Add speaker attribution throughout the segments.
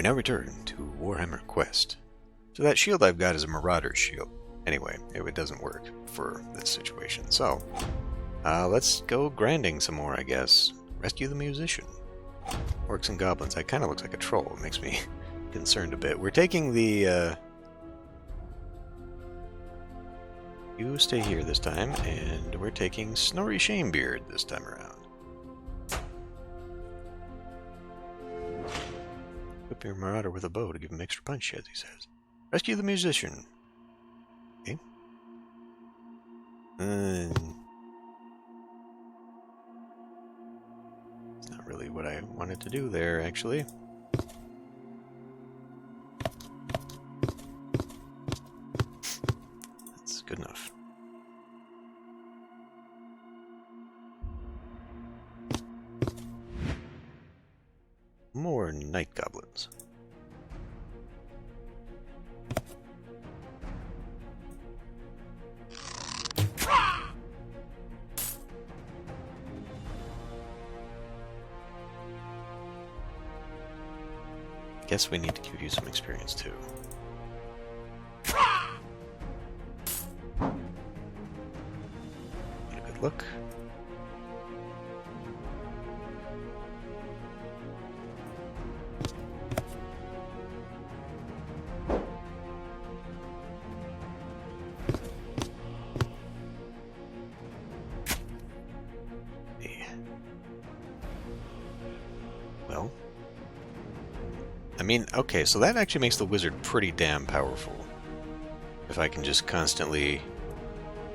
Speaker 1: We now return to Warhammer Quest. So that shield I've got is a marauder's shield. Anyway, it doesn't work for this situation. So, let's go grinding some more, I guess. Rescue the musician. Orcs and goblins. That kind of looks like a troll. It makes me concerned a bit. We're taking the... You stay here this time, and we're taking Snorri Shamebeard this time around. Equip your marauder with a bow to give him extra punch, as he says. Rescue the musician. Okay. It's not really what I wanted to do there, actually. That's good enough. More night goblins. Guess we need to give you some experience too. Get a good look. Well, I mean, okay, so that actually makes the wizard pretty damn powerful. If I can just constantly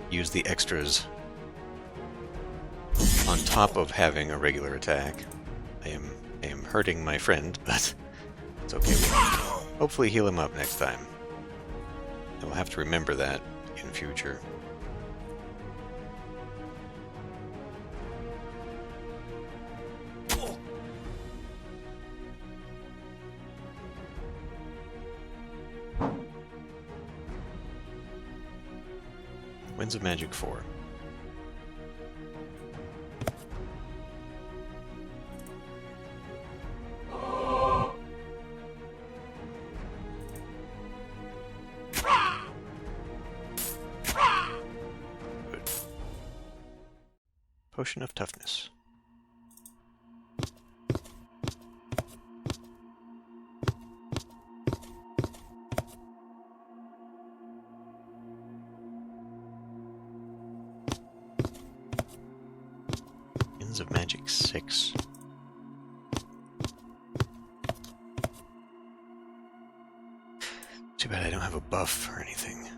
Speaker 1: use the extras on top of having a regular attack. I am hurting my friend, but it's okay. We'll hopefully heal him up next time. I will have to remember that in future. Winds of Magic 4. Good. Potion of Toughness. Of Magic 6. Too bad I don't have a buff or anything.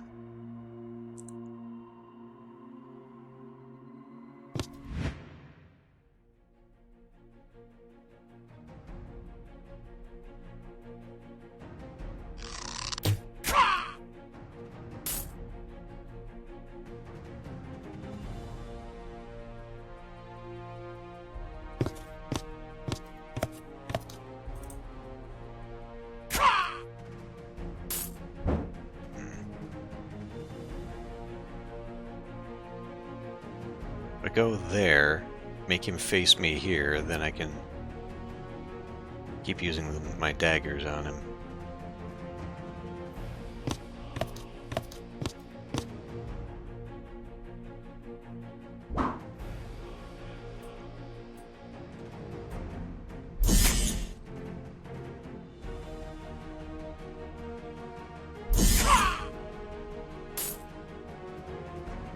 Speaker 1: If I go there, make him face me here, then I can keep using my daggers on him.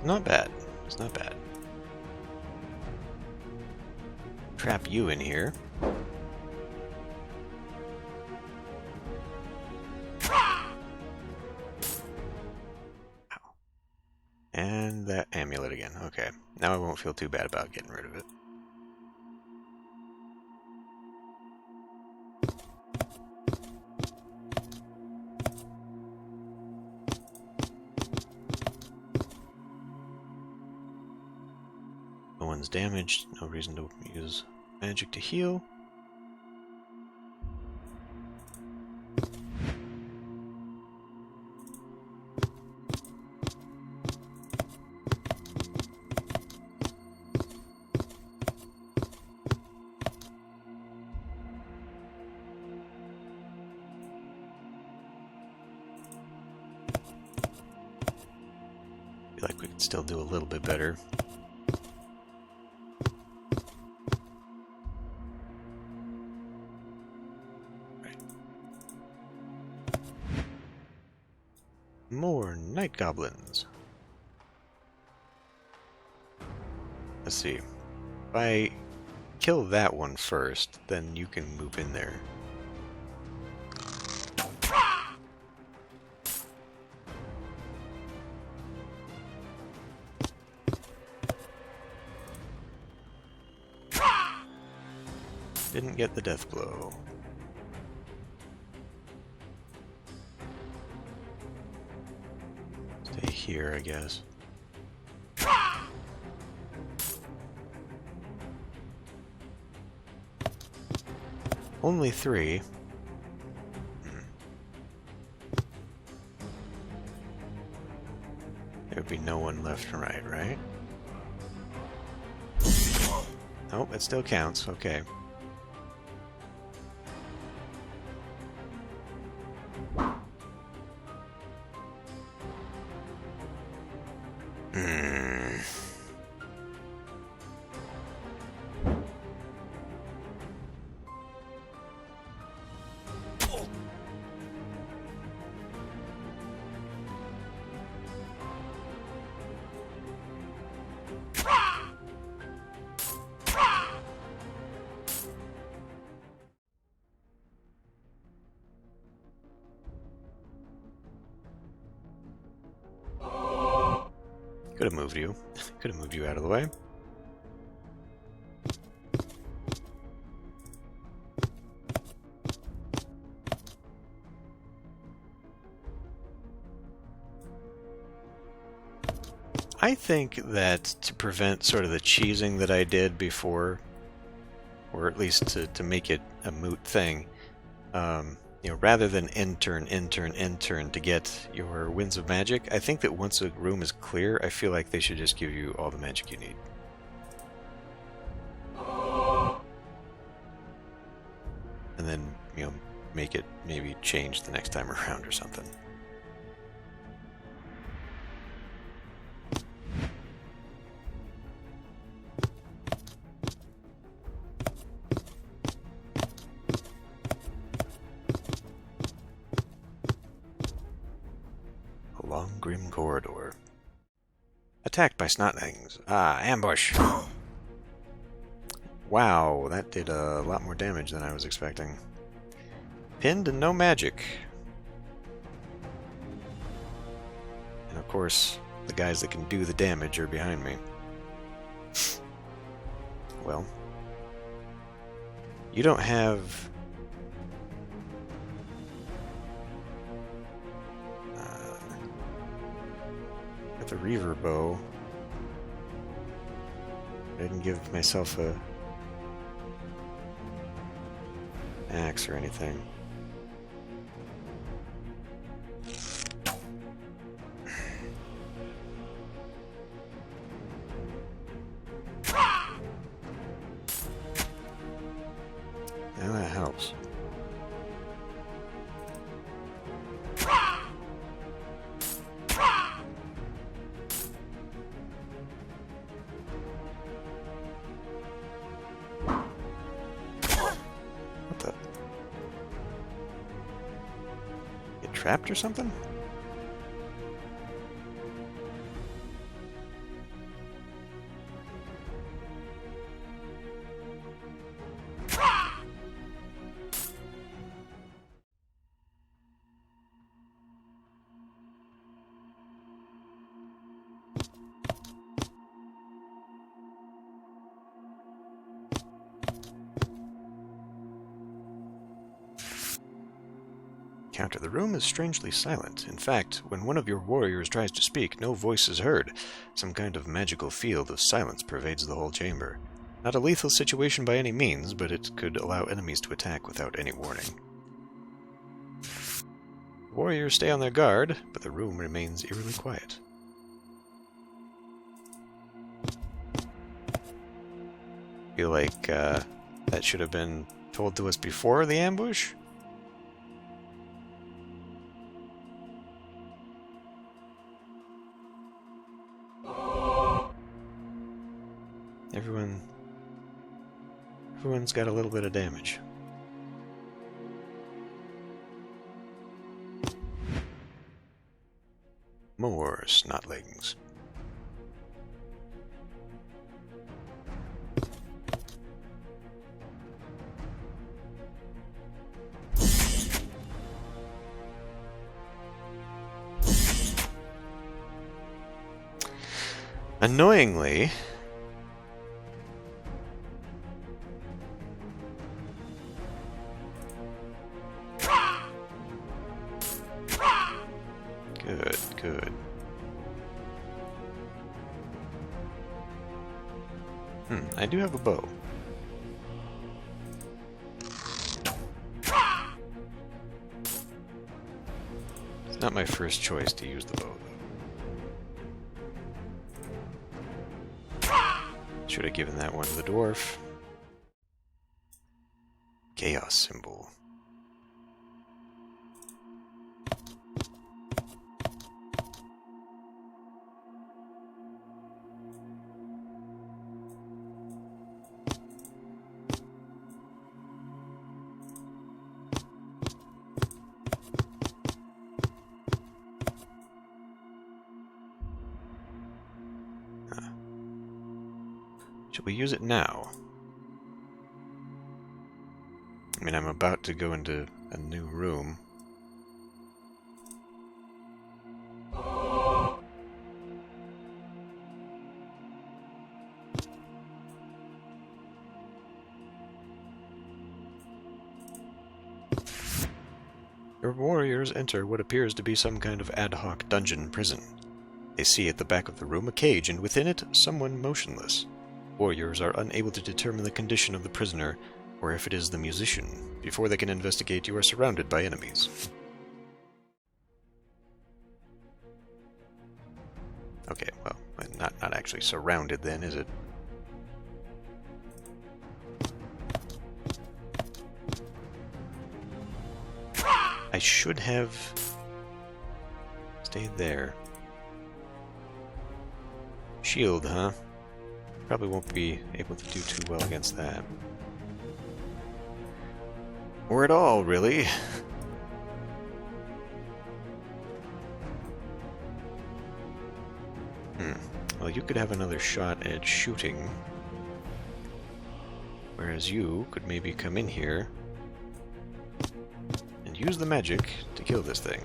Speaker 1: Not bad. It's not bad. Trap you in here. Ow. And that amulet again. Okay. Now I won't feel too bad about getting rid of it. No one's damaged. No reason to use magic to heal. could still do a little bit better. Right. More night goblins. Let's see. If I kill that one first, then you can move in there. Didn't get the death blow. Stay here, I guess. Only 3. There would be no one left and right, right? Oh, it still counts. Okay. Could have moved you. Could have moved you out of the way. I think that to prevent sort of the cheesing that I did before, or at least to make it a moot thing, you know, rather than end turn to get your winds of magic, I think that once a room is clear, I feel like they should just give you all the magic you need. And then, you know, make it maybe change the next time around or something. Long grim corridor. Attacked by snotlings. Ah, ambush! Wow, that did a lot more damage than I was expecting. Pinned and no magic. And of course, the guys that can do the damage are behind me. Well, you don't have... the reaver bow. I didn't give myself a axe or anything. Now that helps. Trapped or something? Counter. The room is strangely silent. In fact, when one of your warriors tries to speak, no voice is heard. Some kind of magical field of silence pervades the whole chamber. Not a lethal situation by any means, but it could allow enemies to attack without any warning. Warriors stay on their guard, but the room remains eerily quiet. Feel like that should have been told to us before the ambush? Everyone's got a little bit of damage. More snotlings. Annoyingly, good. I do have a bow. It's not my first choice to use the bow, though. Should have given that one to the dwarf. Chaos symbol. Should we use it now? I mean, I'm about to go into a new room. Your warriors enter what appears to be some kind of ad hoc dungeon prison. They see at the back of the room a cage, and within it, someone motionless. Warriors are unable to determine the condition of the prisoner, or if it is the musician. Before they can investigate, you are surrounded by enemies. Okay, well, not actually surrounded then, is it? I should have stayed there. Shield, huh? Probably won't be able to do too well against that. Or at all, really. Well, you could have another shot at shooting. Whereas you could maybe come in here and use the magic to kill this thing.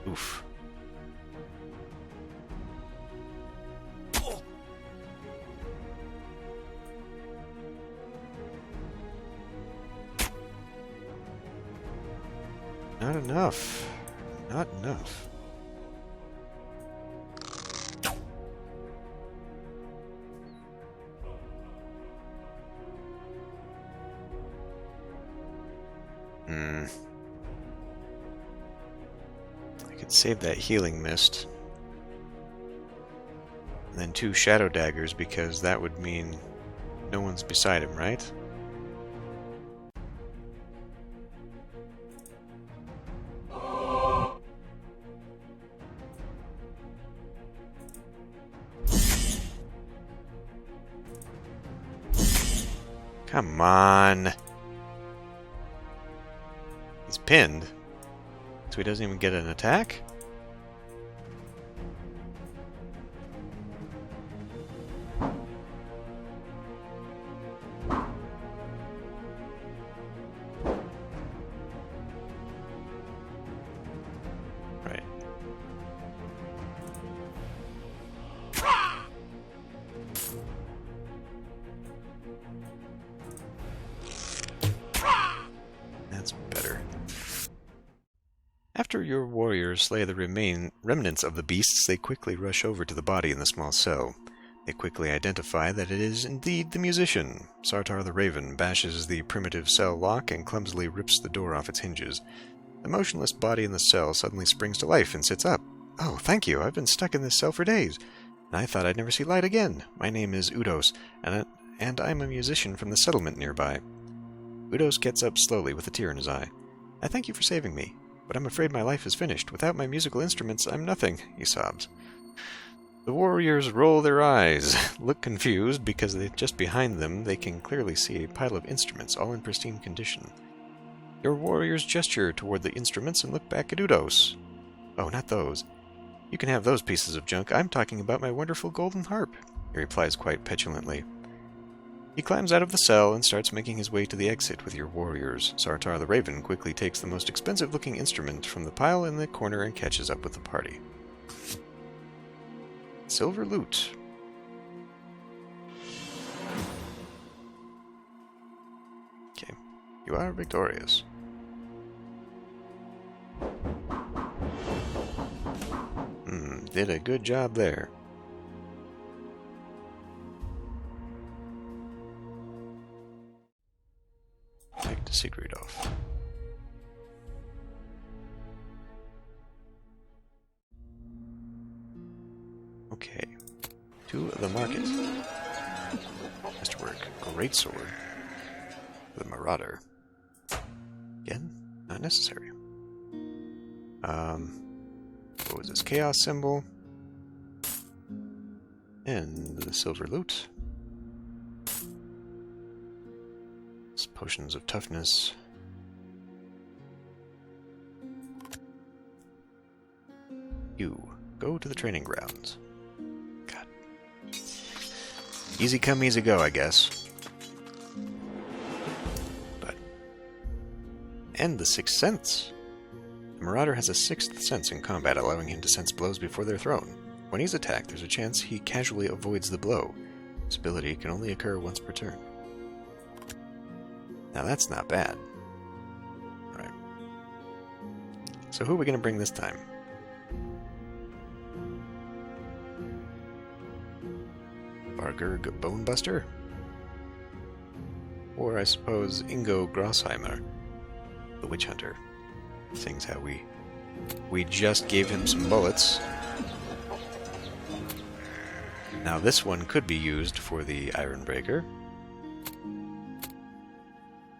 Speaker 1: Oof. Not enough. Not enough. Save that healing mist. And then 2 shadow daggers, because that would mean no one's beside him, right? Come on. He's pinned. So he doesn't even get an attack? Right. That's better. After your warriors slay the remnants of the beasts, they quickly rush over to the body in the small cell. They quickly identify that it is indeed the musician. Sartar the Raven bashes the primitive cell lock and clumsily rips the door off its hinges. The motionless body in the cell suddenly springs to life and sits up. "Oh, thank you. I've been stuck in this cell for days, and I thought I'd never see light again. My name is Udos, and I'm a musician from the settlement nearby." Udos gets up slowly with a tear in his eye. "I thank you for saving me, but I'm afraid my life is finished. Without my musical instruments, I'm nothing," he sobs. The warriors roll their eyes, look confused because just behind them they can clearly see a pile of instruments, all in pristine condition. Your warriors gesture toward the instruments and look back at Udos. "Oh, not those. You can have those pieces of junk. I'm talking about my wonderful golden harp," he replies quite petulantly. He climbs out of the cell and starts making his way to the exit with your warriors. Sartar the Raven quickly takes the most expensive-looking instrument from the pile in the corner and catches up with the party. Silver loot. Okay, you are victorious. Did a good job there. Back to Sigridolf. Okay, to the market. Masterwork, great sword. The Marauder. Again, not necessary. What was this? Chaos symbol. And the silver loot. Potions of toughness. You go to the training grounds. God. Easy come, easy go, I guess. But. And the sixth sense. The Marauder has a sixth sense in combat, allowing him to sense blows before they're thrown. When he's attacked, there's a chance he casually avoids the blow. This ability can only occur once per turn. Now that's not bad. Alright. So who are we going to bring this time? Vargurg Bonebuster? Or I suppose Ingo Grossheimer, the Witch Hunter. Things how we just gave him some bullets. Now this one could be used for the Ironbreaker.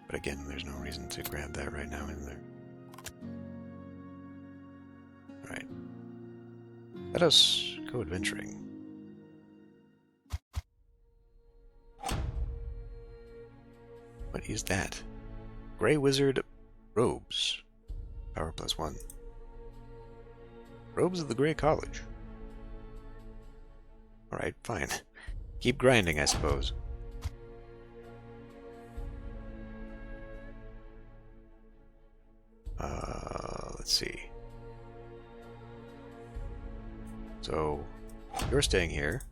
Speaker 1: But again, there's no reason to grab that right now, is there? Alright. Let us go adventuring. What is that? Grey Wizard Robes. Power +1. Robes of the Grey College. Alright, fine. Keep grinding, I suppose. Let's see. So, you're staying here,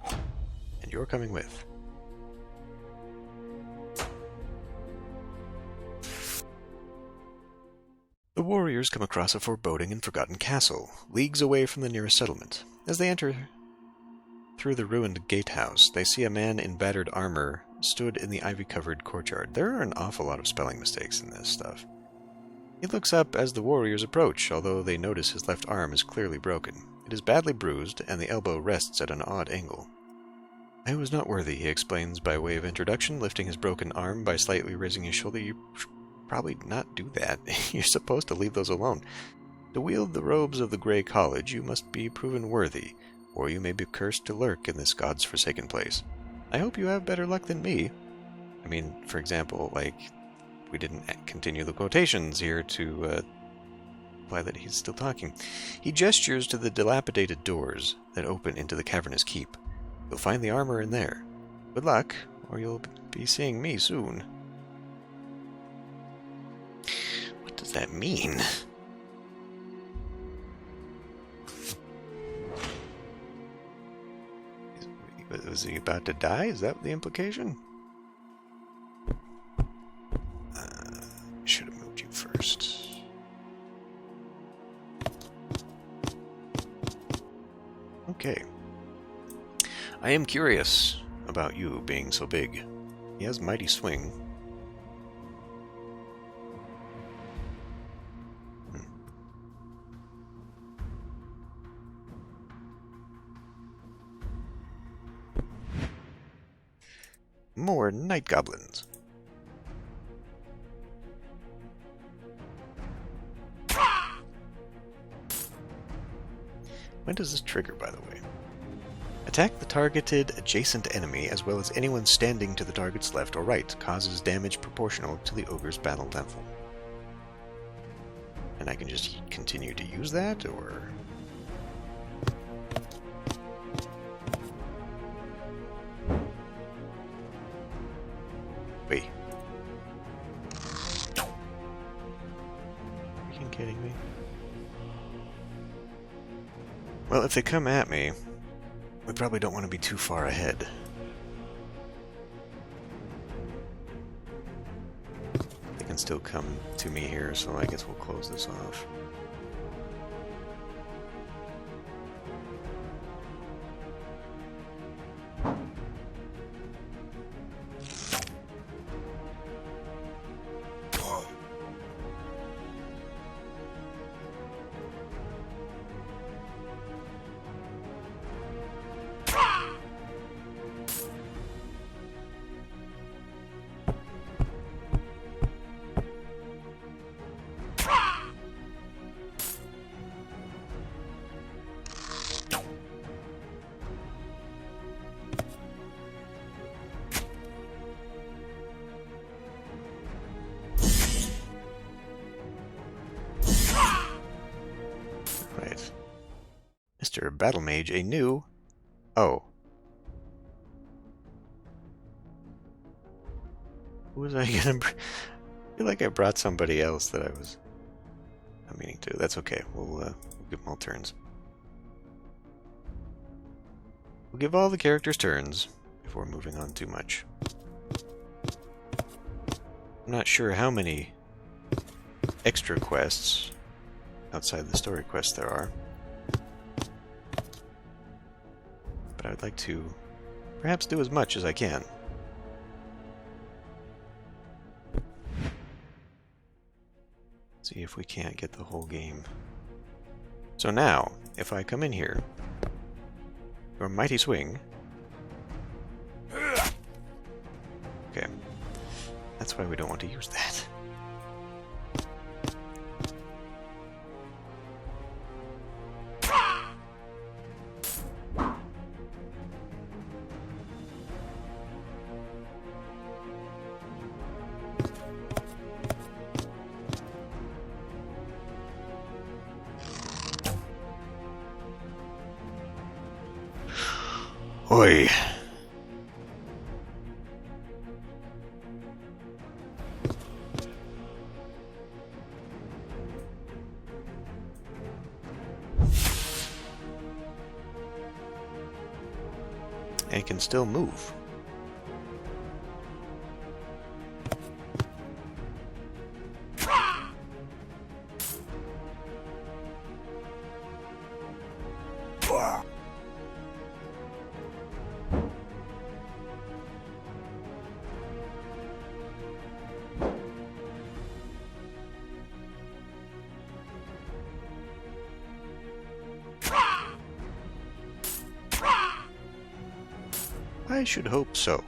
Speaker 1: and you're coming with. The warriors come across a foreboding and forgotten castle, leagues away from the nearest settlement. As they enter through the ruined gatehouse, they see a man in battered armor stood in the ivy-covered courtyard. There are an awful lot of spelling mistakes in this stuff. He looks up as the warriors approach, although they notice his left arm is clearly broken. It is badly bruised, and the elbow rests at an odd angle. "I was not worthy," he explains by way of introduction, lifting his broken arm by slightly raising his shoulder. "You should probably not do that. You're supposed to leave those alone. To wield the robes of the Grey College, you must be proven worthy, or you may be cursed to lurk in this god's forsaken place. I hope you have better luck than me." I mean, for example, like, we didn't continue the quotations here to imply that he's still talking. He gestures to the dilapidated doors that open into the cavernous keep. "You'll find the armor in there. Good luck, or you'll be seeing me soon." What does that mean? Was he about to die? Is that the implication? Should have moved you first. Okay. I am curious about you being so big. He has mighty swing. More night goblins. When does this trigger, by the way? Attack the targeted adjacent enemy as well as anyone standing to the target's left or right. Causes damage proportional to the ogre's battle level. And I can just continue to use that, or... Wait. Are you kidding me? Well, if they come at me, we probably don't want to be too far ahead. They can still come to me here, so I guess we'll close this off. Mr. Battle Mage, a new... Oh. Who was I gonna... I feel like I brought somebody else that I was not meaning to. That's okay. We'll give them all turns. We'll give all the characters turns before moving on too much. I'm not sure how many extra quests outside the story quests there are. But I would like to perhaps do as much as I can. See if we can't get the whole game. So now, if I come in here, your mighty swing. Okay. That's why we don't want to use that. Oi. And can still move. I should hope so.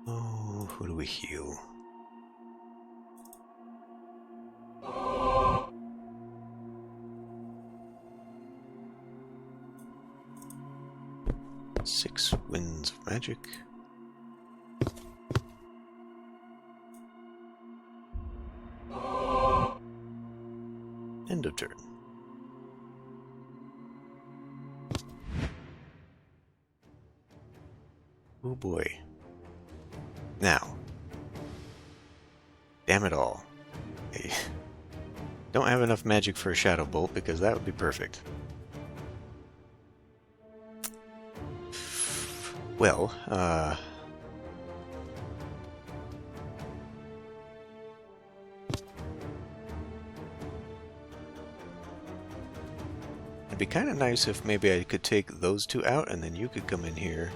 Speaker 1: Oh, who do we heal? Six winds of magic. End of turn. Oh boy. Now. Damn it all. Don't have enough magic for a shadow bolt because that would be perfect. Well, it'd be kind of nice if maybe I could take those two out and then you could come in here.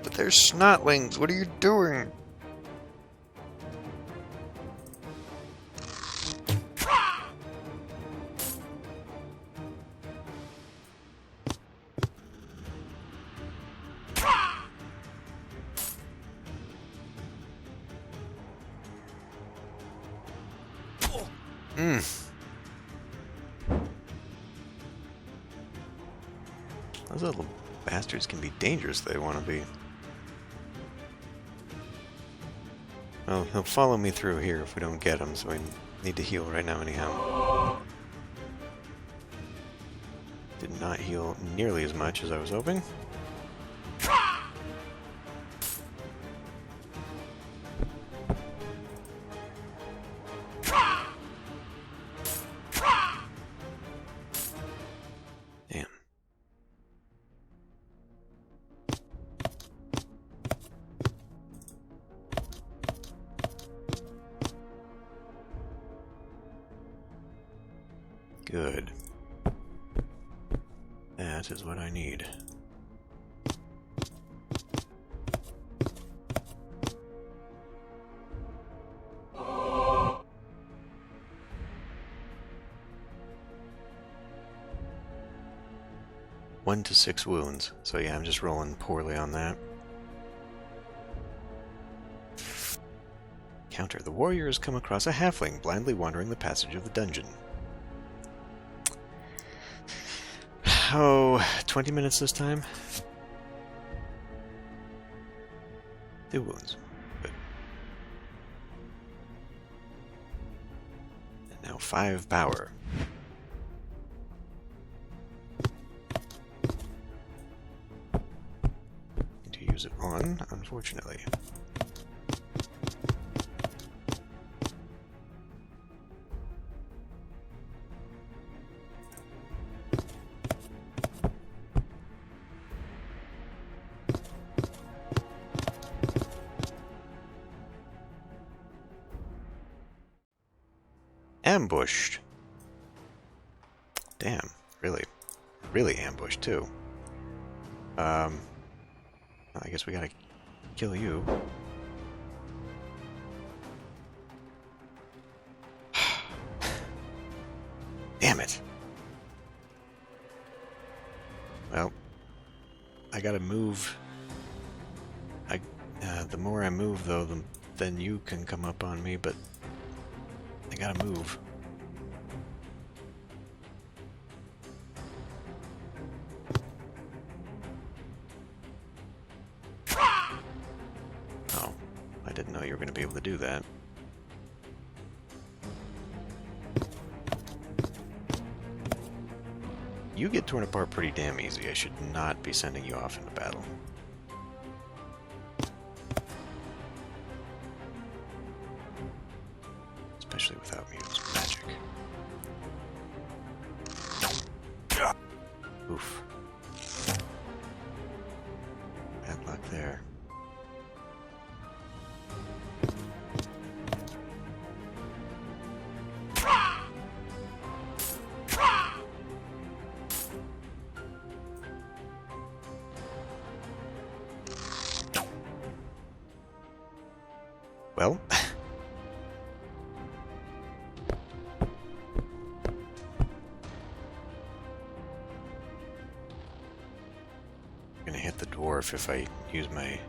Speaker 1: But they're snotlings. What are you doing? Those little bastards can be dangerous if they want to be. Well, he'll follow me through here if we don't get him, so I need to heal right now anyhow. Did not heal nearly as much as I was hoping. Damn. Good. That is what I need. One to 6 wounds. So yeah, I'm just rolling poorly on that. Counter. The warriors come across a halfling blindly wandering the passage of the dungeon. Oh, 20 minutes this time? 2 wounds. Good. And now 5 power. Need to use it on, unfortunately. Ambushed. Damn, really ambushed too. I guess we gotta kill you. Damn it. Well, I gotta move. The more I move though, then you can come up on me, but I gotta move. Oh, I didn't know you were going to be able to do that. You get torn apart pretty damn easy. I should not be sending you off into battle. Especially without me using magic. Oof. Bad luck there. Well, I'm gonna hit the dwarf if I use my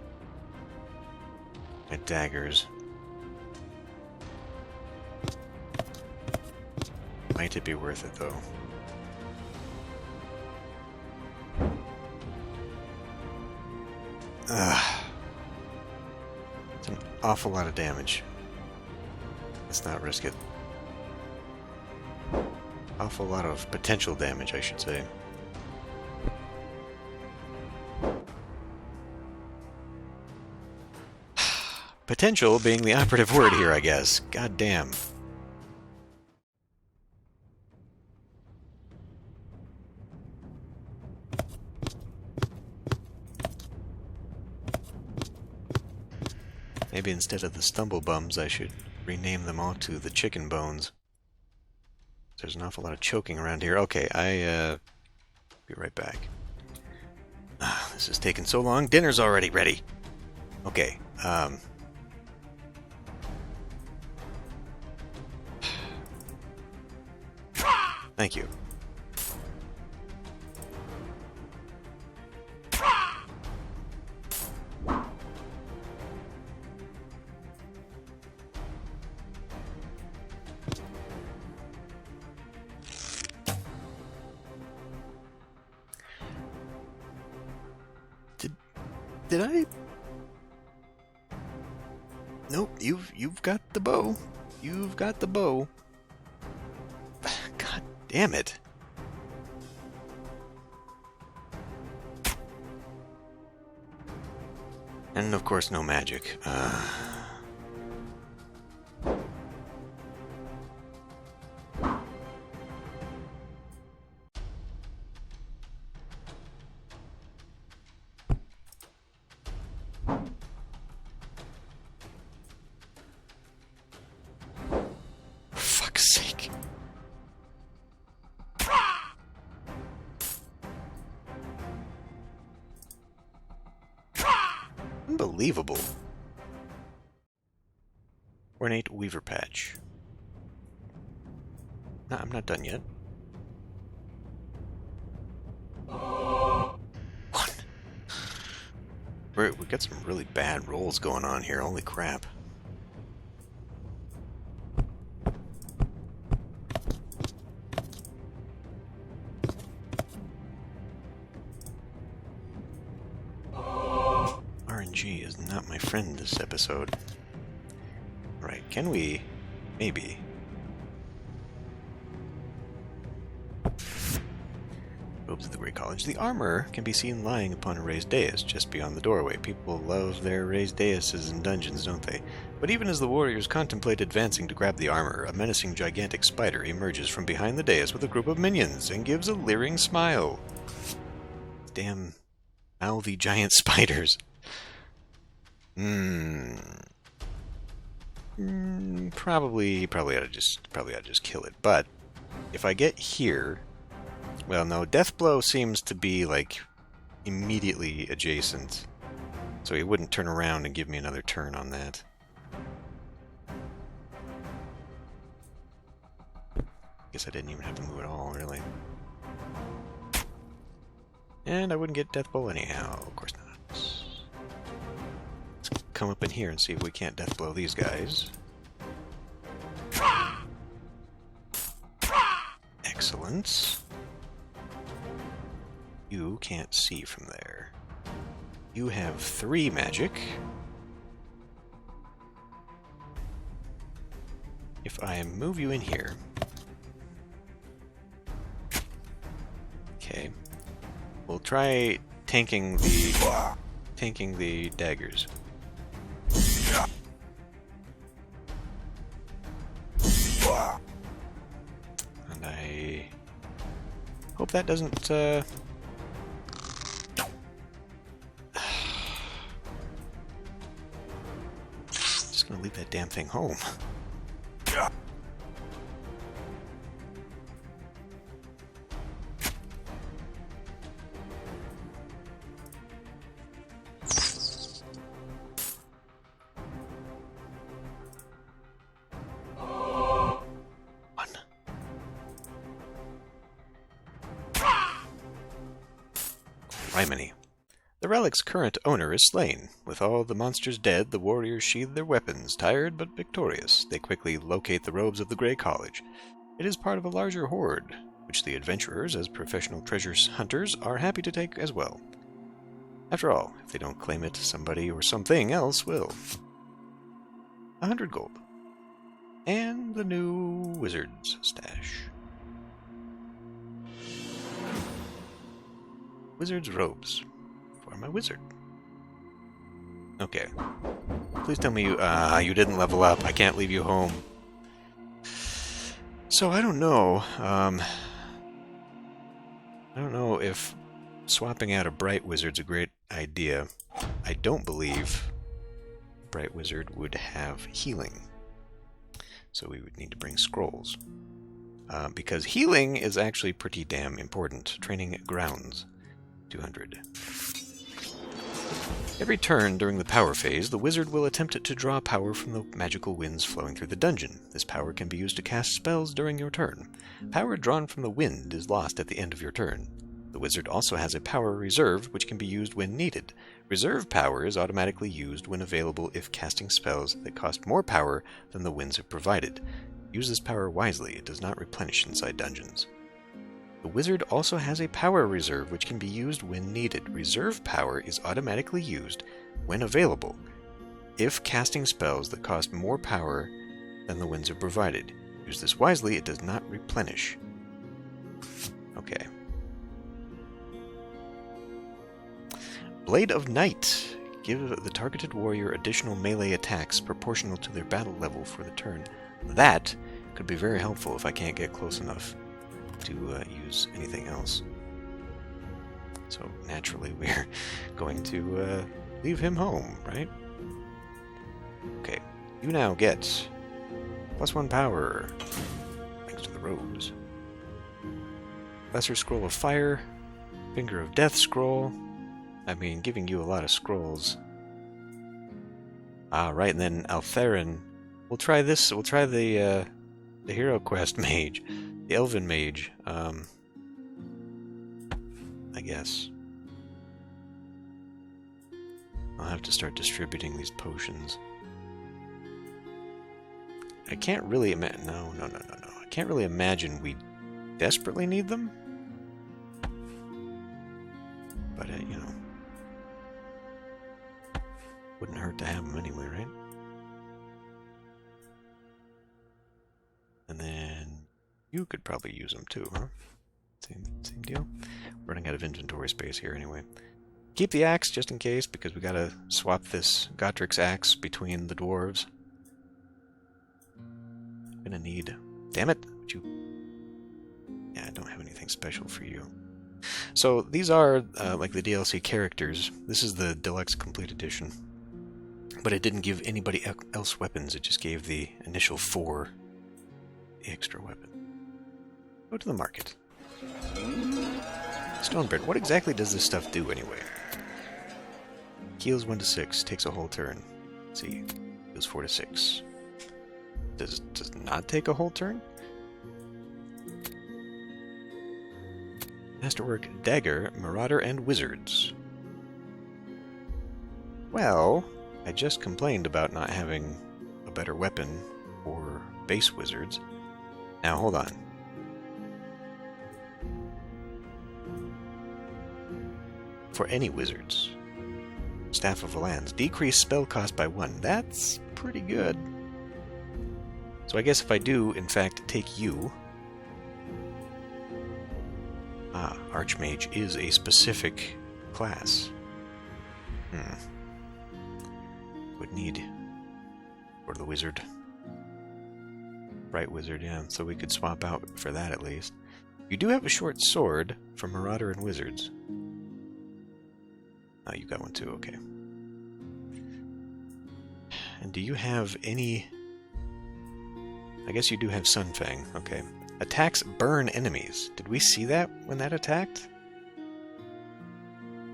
Speaker 1: daggers. Might it be worth it though? It's an awful lot of damage. Let's not risk it. Awful lot of potential damage, I should say. Potential being the operative word here, I guess. God damn. Maybe instead of the stumble bums, I should rename them all to the chicken bones. There's an awful lot of choking around here. Okay, be right back. This is taking so long. Dinner's already ready. Okay, thank you. Did I? Nope, you've got the bow. You've got the bow. God damn it. And of course no magic. Unbelievable. Ornate weaver patch. No, I'm not done yet. What? We've got some really bad rolls going on here. Holy crap. RNG is not my friend this episode. Right, can we? Maybe. Robes of the Great College. The armor can be seen lying upon a raised dais just beyond the doorway. People love their raised daises in dungeons, don't they? But even as the warriors contemplate advancing to grab the armor, a menacing gigantic spider emerges from behind the dais with a group of minions and gives a leering smile. Damn mouthy giant spiders. Probably ought to just kill it. But if I get here, well, no, Deathblow seems to be like immediately adjacent, so he wouldn't turn around and give me another turn on that. Guess I didn't even have to move at all, really. And I wouldn't get Deathblow anyhow. Of course not. Let's come up in here and see if we can't Deathblow these guys. Excellent. You can't see from there. You have 3 magic. If I move you in here... Okay. We'll try tanking the daggers. And I hope that doesn't just gonna leave that damn thing home. Criminy. The relic's current owner is slain. With all the monsters dead, the warriors sheathe their weapons. Tired but victorious, they quickly locate the robes of the Grey College. It is part of a larger hoard, which the adventurers, as professional treasure hunters, are happy to take as well. After all, if they don't claim it, somebody or something else will. 100 gold. And the new wizard's stash. Wizard's robes for my wizard. Okay. Please tell me you didn't level up. I can't leave you home. So I don't know. I don't know if swapping out a Bright Wizard's a great idea. I don't believe Bright Wizard would have healing. So we would need to bring scrolls. Because healing is actually pretty damn important. Training grounds. 200. Every turn during the power phase, the wizard will attempt to draw power from the magical winds flowing through the dungeon. This power can be used to cast spells during your turn. Power drawn from the wind is lost at the end of your turn. The wizard also has a power reserve, which can be used when needed. Reserve power is automatically used when available if casting spells that cost more power than the winds have provided. Use this power wisely, it does not replenish inside dungeons. The wizard also has a power reserve which can be used when needed. Reserve power is automatically used when available if casting spells that cost more power than the winds have provided. Use this wisely, it does not replenish. Okay. Blade of Night. Give the targeted warrior additional melee attacks proportional to their battle level for the turn. That could be very helpful if I can't get close enough to use anything else. So naturally we're going to leave him home, right? Okay, you now get +1 power thanks to the robes. Lesser Scroll of Fire, Finger of Death Scroll. I mean, giving you a lot of scrolls. Right, and then Altherin. We'll try this. We'll try the Hero Quest Mage. The Elven Mage, I guess. I'll have to start distributing these potions. I can't really imagine... No. I can't really imagine we desperately need them. But, you know... Wouldn't hurt to have them anyway, right? And then... You could probably use them too, huh? Same deal? Running out of inventory space here anyway. Keep the axe just in case, because we gotta swap this Gotrik's axe between the dwarves. Gonna need... Damn it! Yeah, I don't have anything special for you. So, these are, like the DLC characters. This is the Deluxe Complete Edition. But it didn't give anybody else weapons, it just gave the initial 4 the extra weapon. Go to the market. Stonebread. What exactly does this stuff do anyway? Heals 1 to 6. Takes a whole turn. Let's see. Heals 4 to 6. Does not take a whole turn? Masterwork Dagger, Marauder, and Wizards. Well, I just complained about not having a better weapon for base wizards. Now, hold on. For any wizards. Staff of Valans. Decrease spell cost by 1. That's pretty good. So I guess if I do, in fact, take you... Archmage is a specific class. Would need... For the wizard. Bright Wizard, yeah. So we could swap out for that at least. You do have a short sword for Marauder and Wizards. Oh, you got one too, okay. And do you have any... I guess you do have Sunfang, okay. Attacks burn enemies. Did we see that when that attacked?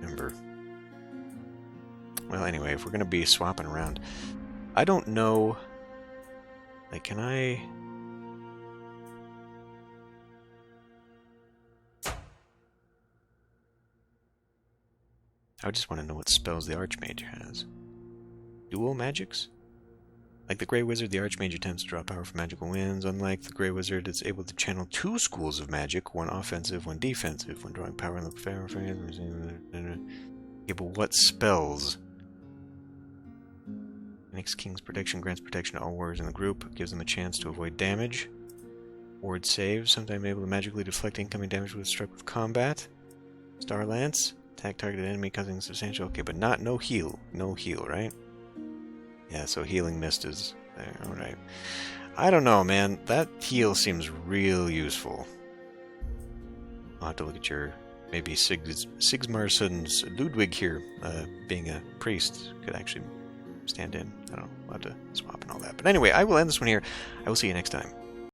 Speaker 1: Remember. Well, anyway, if we're going to be swapping around... I don't know... Like, can I... I just want to know what spells the Archmage has. Dual magics? Like the Grey Wizard, the Archmage attempts to draw power from magical winds. Unlike the Grey Wizard, it's able to channel 2 schools of magic, one offensive, one defensive, when drawing power in the fair. Yeah, but what spells? Phoenix King's protection grants protection to all warriors in the group, gives them a chance to avoid damage. Ward saves, sometimes able to magically deflect incoming damage when struck with combat. Star Lance. Attack targeted enemy causing substantial... Okay, but no heal. No heal, right? Yeah, so healing mist is there. Alright. I don't know, man. That heal seems real useful. I'll have to look at your... Maybe Sigmarsson's Ludwig here, being a priest, could actually stand in. I don't know. We'll have to swap and all that. But anyway, I will end this one here. I will see you next time.